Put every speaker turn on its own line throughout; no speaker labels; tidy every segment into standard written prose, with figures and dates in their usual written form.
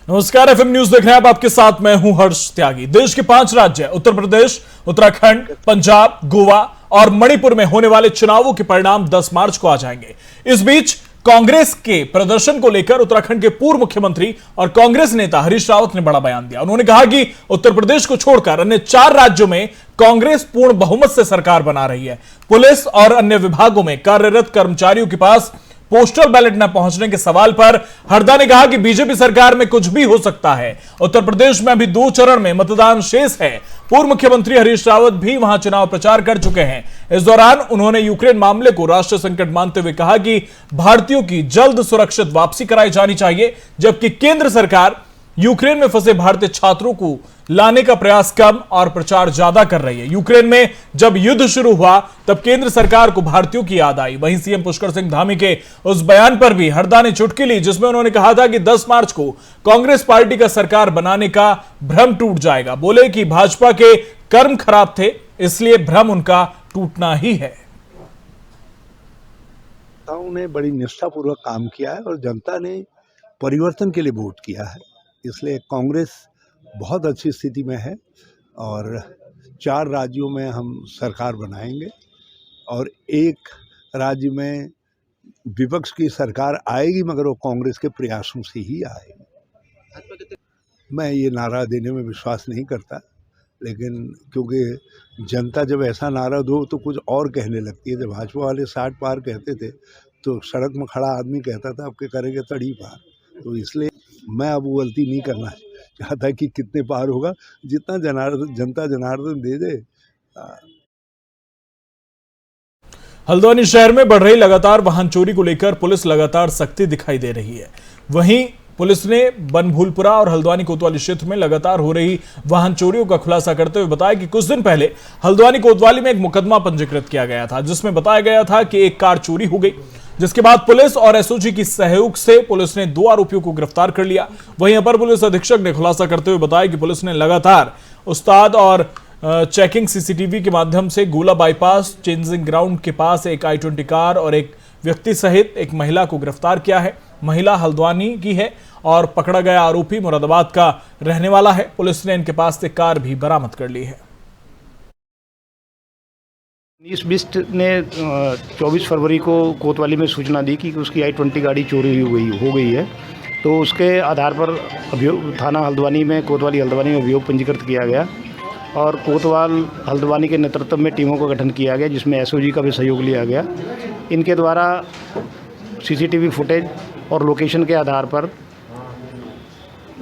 नमस्कार, FM news देख रहे हैं आप। आपके साथ मैं हूं हर्ष त्यागी। देश के 5 राज्य उत्तर प्रदेश, उत्तराखंड, पंजाब, गोवा और मणिपुर में होने वाले चुनावों के परिणाम 10 मार्च को आ जाएंगे। इस बीच कांग्रेस के प्रदर्शन को लेकर उत्तराखंड के पूर्व मुख्यमंत्री और कांग्रेस नेता हरीश रावत ने बड़ा बयान दिया। उन्होंने कहा कि उत्तर प्रदेश को छोड़कर अन्य 4 राज्यों में कांग्रेस पूर्ण बहुमत से सरकार बना रही है। पुलिस और अन्य विभागों में कार्यरत कर्मचारियों के पास पोस्टल बैलेट न पहुंचने के सवाल पर हरदा ने कहा कि बीजेपी सरकार में कुछ भी हो सकता है। उत्तर प्रदेश में अभी 2 चरण में मतदान शेष है। पूर्व मुख्यमंत्री हरीश रावत भी वहां चुनाव प्रचार कर चुके हैं। इस दौरान उन्होंने यूक्रेन मामले को राष्ट्रीय संकट मानते हुए कहा कि भारतीयों की जल्द सुरक्षित वापसी कराई जानी चाहिए, जबकि केंद्र सरकार यूक्रेन में फंसे भारतीय छात्रों को लाने का प्रयास कम और प्रचार ज्यादा कर रही है। यूक्रेन में जब युद्ध शुरू हुआ तब केंद्र सरकार को भारतीयों की याद आई। वहीं सीएम पुष्कर सिंह धामी के उस बयान पर भी हरदा ने चुटकी ली, जिसमें उन्होंने कहा था कि 10 मार्च को कांग्रेस पार्टी का सरकार बनाने का भ्रम टूट जाएगा। बोले कि भाजपा के कर्म खराब थे, इसलिए भ्रम उनका टूटना ही है।
ने बड़ी निष्ठापूर्वक काम किया है और जनता ने परिवर्तन के लिए वोट किया है, इसलिए कांग्रेस बहुत अच्छी स्थिति में है और 4 राज्यों में हम सरकार बनाएंगे और एक राज्य में विपक्ष की सरकार आएगी, मगर वो कांग्रेस के प्रयासों से ही आएगी। मैं ये नारा देने में विश्वास नहीं करता, लेकिन क्योंकि जनता जब ऐसा नारा दो तो कुछ और कहने लगती है। जब भाजपा वाले 60 पार कहते थे तो सड़क में खड़ा आदमी कहता था अब क्या करेंगे तड़ी पार, तो इसलिए मैं अब वो गलती नहीं करना चाहता कि कितने पार होगा, जितना जनता जनार्दन दे दे।
हल्द्वानी शहर में बढ़ रही लगातार वाहन चोरी को लेकर पुलिस लगातार सख्ती दिखाई दे रही है। वहीं पुलिस ने बनभूलपुरा और हल्द्वानी कोतवाली क्षेत्र में लगातार हो रही वाहन चोरियों का खुलासा करते हुए बताया कि कुछ दिन पहले हल्द्वानी कोतवाली में एक मुकदमा पंजीकृत किया गया था, जिसमें बताया गया था कि एक कार चोरी हो गई, जिसके बाद पुलिस और एसओजी की सहयोग से पुलिस ने 2 आरोपियों को गिरफ्तार कर लिया। वहीं अपर पुलिस अधीक्षक ने खुलासा करते हुए बताया कि पुलिस ने लगातार उस्ताद और चेकिंग सीसीटीवी के माध्यम से गोला बाईपास चेंजिंग ग्राउंड के पास एक i20 कार और एक व्यक्ति सहित एक महिला को गिरफ्तार किया है। महिला हल्द्वानी की है और पकड़ा गया आरोपी मुरादाबाद का रहने वाला है। पुलिस ने इनके पास से कार भी बरामद कर ली है।
इस बिस्ट ने 24 फरवरी को कोतवाली में सूचना दी कि उसकी i20 गाड़ी चोरी हो गई है, तो उसके आधार पर अभियोग थाना हल्द्वानी में कोतवाली हल्द्वानी में अभियोग पंजीकृत किया गया और कोतवाल हल्द्वानी के नेतृत्व में टीमों का गठन किया गया, जिसमें एसओजी का भी सहयोग लिया गया। इनके द्वारा सीसीटीवी फुटेज और लोकेशन के आधार पर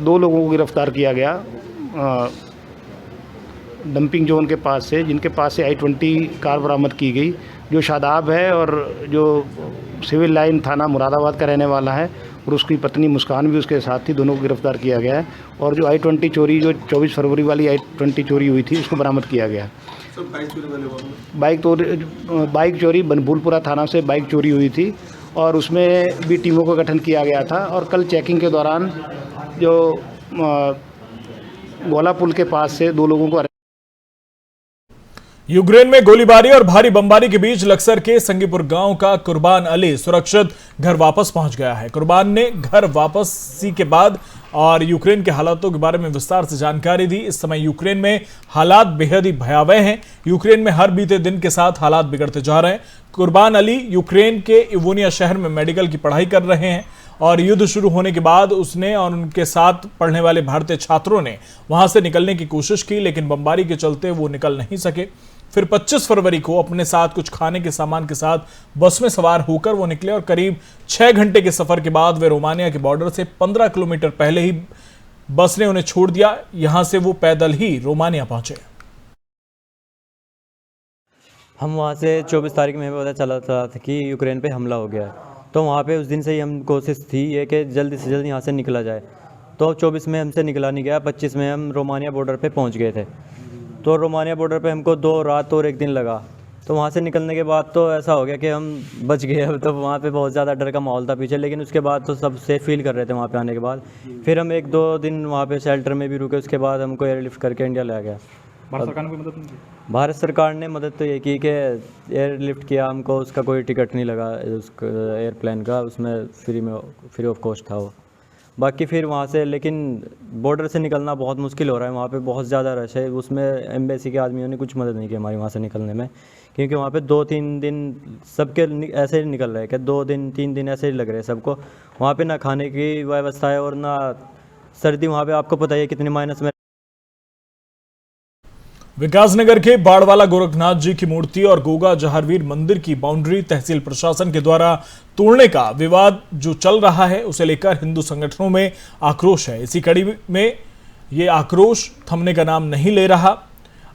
2 लोगों को गिरफ्तार किया गया डंपिंग जोन के पास से, जिनके पास से i20 कार बरामद की गई, जो शादाब है और जो सिविल लाइन थाना मुरादाबाद का रहने वाला है, और उसकी पत्नी मुस्कान भी उसके साथ थी। दोनों को गिरफ्तार किया गया है और जो i20 चोरी जो 24 फरवरी वाली i20 चोरी हुई थी उसको बरामद किया गया। बाइक चोरी बनभूलपुरा थाना से बाइक चोरी हुई थी और उसमें भी टीमों का गठन किया गया था। और कल चेकिंग के दौरान जो गोला पुल के पास से 2 लोगों को
यूक्रेन में गोलीबारी और भारी बमबारी के बीच लक्सर के संगीपुर गांव का कुर्बान अली सुरक्षित घर वापस पहुंच गया है। कुर्बान ने घर वापसी के बाद और यूक्रेन के हालातों के बारे में विस्तार से जानकारी दी। इस समय यूक्रेन में हालात बेहद ही भयावह हैं। यूक्रेन में हर बीते दिन के साथ हालात बिगड़ते जा रहे हैं। कुर्बान अली यूक्रेन के इवोनिया शहर में मेडिकल की पढ़ाई कर रहे हैं और युद्ध शुरू होने के बाद उसने और उनके साथ पढ़ने वाले भारतीय छात्रों ने वहां से निकलने की कोशिश की, लेकिन बमबारी के चलते वो निकल नहीं सके। फिर 25 फरवरी को अपने साथ कुछ खाने के सामान के साथ बस में सवार होकर वो निकले और करीब 6 घंटे के सफर के बाद वे रोमानिया के बॉर्डर से 15 किलोमीटर पहले ही बस ने उन्हें छोड़ दिया। यहां से वो पैदल ही रोमानिया पहुंचे।
हम वहां से 24 तारीख में हमें पता चला था कि यूक्रेन पे हमला हो गया है, तो वहाँ पे उस दिन से ही हम कोशिश थी ये कि जल्दी से जल्दी यहाँ से निकला जाए। तो 24 में हमसे निकला नहीं गया, 25 में हम रोमानिया बॉर्डर पे पहुँच गए थे। तो रोमानिया बॉर्डर पे हमको 2 रात और 1 दिन लगा। तो वहाँ से निकलने के बाद तो ऐसा हो गया कि हम बच गए। अब तो वहाँ पे बहुत ज़्यादा डर का माहौल था पीछे, लेकिन उसके बाद तो सब सेफ फील कर रहे थे वहाँ पे आने के बाद। फिर हम 1-2 दिन वहाँ पे शेल्टर में भी रुके, उसके बाद हमको एयरलिफ्ट करके इंडिया लाया गया।
भारत सरकार ने कोई मदद नहीं की?
भारत सरकार ने मदद तो ये की कि एयरलिफ्ट किया हमको, उसका कोई टिकट नहीं लगा उस एयरप्लेन का, उसमें फ्री ऑफ कॉस्ट था वो। बाकी फिर वहाँ से, लेकिन बॉर्डर से निकलना बहुत मुश्किल हो रहा है, वहाँ पे बहुत ज़्यादा रश है, उसमें एम्बेसी के आदमियों ने कुछ मदद नहीं की हमारी वहाँ से निकलने में, क्योंकि वहाँ पे 2-3 दिन सबके ऐसे ही निकल रहे हैं कि 2 दिन 3 दिन ऐसे ही लग रहे हैं सबको। वहाँ पे ना खाने की व्यवस्था है और ना सर्दी, वहाँ पे आपको पता ही है कितने माइनस में।
विकासनगर के बाड़वाला गोरखनाथ जी की मूर्ति और गोगा जहारवीर मंदिर की बाउंड्री तहसील प्रशासन के द्वारा तोड़ने का विवाद जो चल रहा है, उसे लेकर हिंदू संगठनों में आक्रोश है। इसी कड़ी में ये आक्रोश थमने का नाम नहीं ले रहा।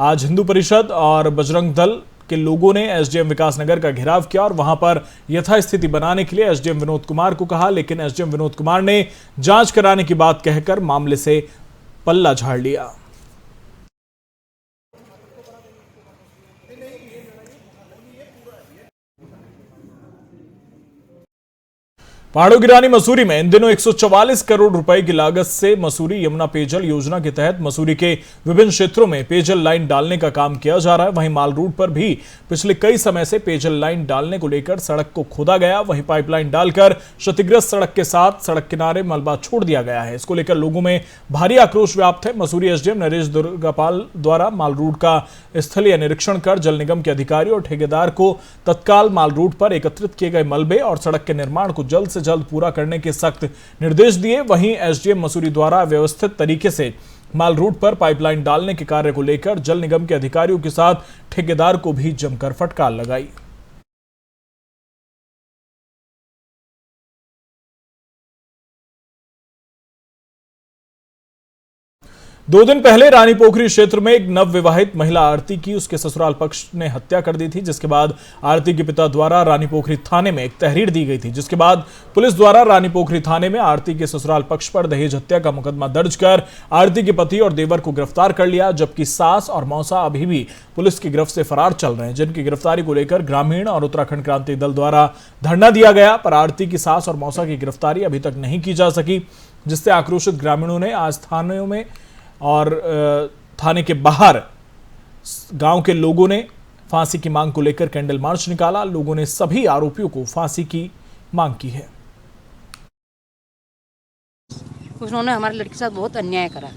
आज हिंदू परिषद और बजरंग दल के लोगों ने एसडीएम विकासनगर का घेराव किया और वहां पर यथास्थिति बनाने के लिए एसडीएम विनोद कुमार को कहा, लेकिन एसडीएम विनोद कुमार ने जांच कराने की बात कहकर मामले से पल्ला झाड़ लिया। पहाड़ों की रानी मसूरी में इन दिनों 144 करोड़ रुपए की लागत से मसूरी यमुना पेयजल योजना के तहत मसूरी के विभिन्न क्षेत्रों में पेयजल लाइन डालने का काम किया जा रहा है। वहीं माल रूट पर भी पिछले कई समय से पेयजल लाइन डालने को लेकर सड़क को खोदा गया, वहीं पाइपलाइन डालकर क्षतिग्रस्त सड़क के साथ सड़क किनारे मलबा छोड़ दिया गया है। इसको लेकर लोगों में भारी आक्रोश व्याप्त है। मसूरी एसडीएम नरेश दुर्गापाल द्वारा माल रूट का स्थलीय निरीक्षण कर जल निगम के अधिकारी और ठेकेदार को तत्काल माल रूट पर एकत्रित किए गए मलबे और सड़क के निर्माण को जल्द से जल्द पूरा करने के सख्त निर्देश दिए। वहीं एसडीएम मसूरी द्वारा व्यवस्थित तरीके से माल रूट पर पाइपलाइन डालने के कार्य को लेकर जल निगम के अधिकारियों के साथ ठेकेदार को भी जमकर फटकार लगाई। दो दिन पहले रानी पोखरी क्षेत्र में एक नव विवाहित महिला आरती की उसके ससुराल पक्ष ने हत्या कर दी थी, जिसके बाद आरती के पिता द्वारा रानी पोखरी थाने में एक तहरीर दी गई थी, जिसके बाद पुलिस द्वारा रानी पोखरी थाने में आरती के ससुराल पक्ष पर दहेज हत्या का मुकदमा दर्ज कर आरती के पति और देवर को गिरफ्तार कर लिया, जबकि सास और मौसा अभी भी पुलिस की गिरफ्त से फरार चल रहे हैं, जिनकी गिरफ्तारी को लेकर ग्रामीण और उत्तराखंड क्रांति दल द्वारा धरना दिया गया, पर आरती की सास और मौसा की गिरफ्तारी अभी तक नहीं की जा सकी, जिससे आक्रोशित ग्रामीणों ने आज थानों में और थाने के बाहर गांव के लोगों ने फांसी की मांग को लेकर कैंडल मार्च निकाला। लोगों ने सभी आरोपियों को फांसी की मांग की है।
उन्होंने हमारे लड़के के साथ बहुत अन्याय करा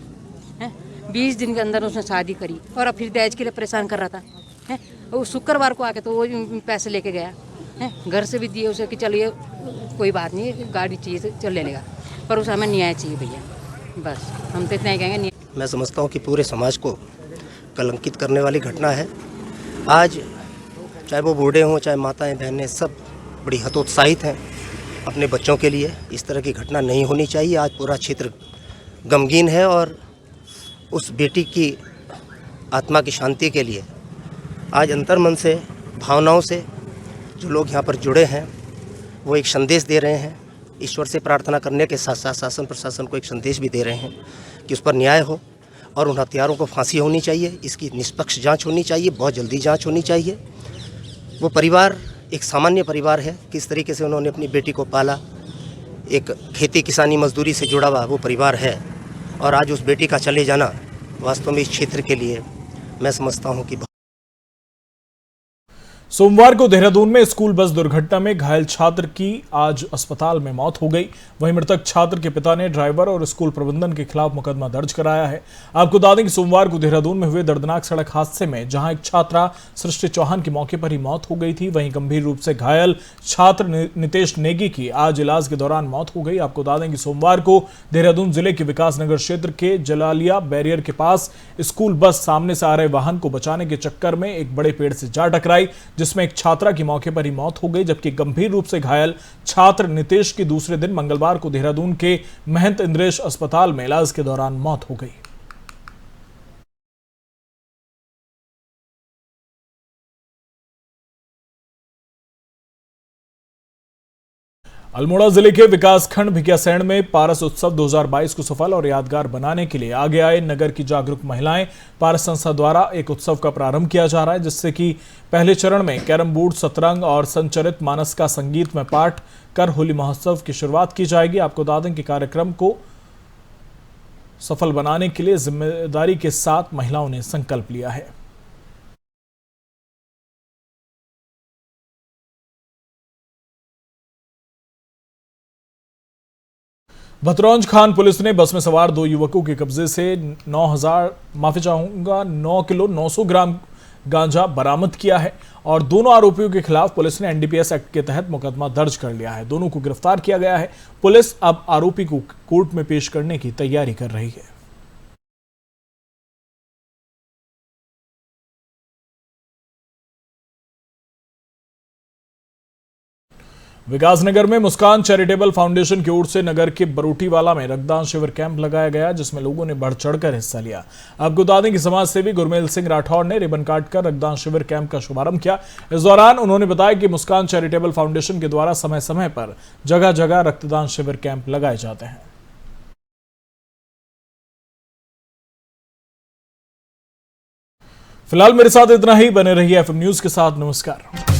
है। 20 दिन के अंदर उसने शादी करी और अब फिर दहेज के लिए परेशान कर रहा था है। वो शुक्रवार को आके तो वो पैसे लेके गया है, घर से भी दिए उसे कि चलिए कोई बात नहीं, गाड़ी चाहिए तो चल ले लेगा, पर उसे हमें न्याय चाहिए भैया, बस हम तो इतना ही कहेंगे।
मैं समझता हूँ कि पूरे समाज को कलंकित करने वाली घटना है। आज चाहे वो बूढ़े हों चाहे माताएं बहनें, सब बड़ी हतोत्साहित हैं अपने बच्चों के लिए। इस तरह की घटना नहीं होनी चाहिए। आज पूरा क्षेत्र गमगीन है और उस बेटी की आत्मा की शांति के लिए आज अंतर्मन से, भावनाओं से जो लोग यहाँ पर जुड़े हैं वो एक संदेश दे रहे हैं। ईश्वर से प्रार्थना करने के साथ साथ शासन प्रशासन को एक संदेश भी दे रहे हैं कि उस पर न्याय हो और उन हत्यारों को फांसी होनी चाहिए। इसकी निष्पक्ष जांच होनी चाहिए, बहुत जल्दी जांच होनी चाहिए। वो परिवार एक सामान्य परिवार है, किस तरीके से उन्होंने अपनी बेटी को पाला, एक खेती किसानी मजदूरी से जुड़ा हुआ वो परिवार है, और आज उस बेटी का चले जाना वास्तव में इस क्षेत्र के लिए मैं समझता हूँ कि
सोमवार को देहरादून में स्कूल बस दुर्घटना में घायल छात्र की आज अस्पताल में मौत हो गई। वहीं मृतक छात्र के पिता ने ड्राइवर और स्कूल प्रबंधन के खिलाफ मुकदमा दर्ज कराया है। आपको बता दें कि सोमवार को देहरादून में हुए दर्दनाक सड़क हादसे में जहां एक छात्रा सृष्टि चौहान की मौके पर ही मौत हो गई थी, वहीं गंभीर रूप से घायल छात्र नितेश नेगी की आज इलाज के दौरान मौत हो गई। आपको बता दें कि सोमवार को देहरादून जिले के विकासनगर क्षेत्र के जलालिया बैरियर के पास स्कूल बस सामने से आ रहे वाहन को बचाने के चक्कर में एक बड़े पेड़ से जा टकराई, जिसमें एक छात्रा की मौके पर ही मौत हो गई, जबकि गंभीर रूप से घायल छात्र नितेश की दूसरे दिन मंगलवार को देहरादून के महंत इंद्रेश अस्पताल में इलाज के दौरान मौत हो गई। अल्मोड़ा जिले के विकासखंड भिकियासैंण में पारस उत्सव 2022 को सफल और यादगार बनाने के लिए आगे आए नगर की जागरूक महिलाएं। पारस संस्था द्वारा एक उत्सव का प्रारंभ किया जा रहा है, जिससे कि पहले चरण में कैरम बोर्ड, शतरंज और संचरित मानस का संगीत में पाठ कर होली महोत्सव की शुरुआत की जाएगी। आपको बता दें कि कार्यक्रम को सफल बनाने के लिए जिम्मेदारी के साथ महिलाओं ने संकल्प लिया है। भतरौंज खान पुलिस ने बस में सवार 2 युवकों के कब्जे से 9 किलो 900 ग्राम गांजा बरामद किया है और दोनों आरोपियों के खिलाफ पुलिस ने एनडीपीएस एक्ट के तहत मुकदमा दर्ज कर लिया है। दोनों को गिरफ्तार किया गया है। पुलिस अब आरोपी को कोर्ट में पेश करने की तैयारी कर रही है। विकासनगर में मुस्कान चैरिटेबल फाउंडेशन की ओर से नगर के बरोटीवाला में रक्तदान शिविर कैंप लगाया गया, जिसमें लोगों ने बढ़ चढ़कर हिस्सा लिया। आपको बता दें कि समाज सेवी गुरमेल सिंह राठौर ने रिबन काटकर रक्तदान शिविर कैंप का शुभारंभ किया। इस दौरान उन्होंने बताया कि मुस्कान चैरिटेबल फाउंडेशन के द्वारा समय समय पर जगह जगह रक्तदान शिविर कैंप लगाए जाते हैं। फिलहाल मेरे साथ इतना ही। बने रहिए एफएम न्यूज के साथ। नमस्कार।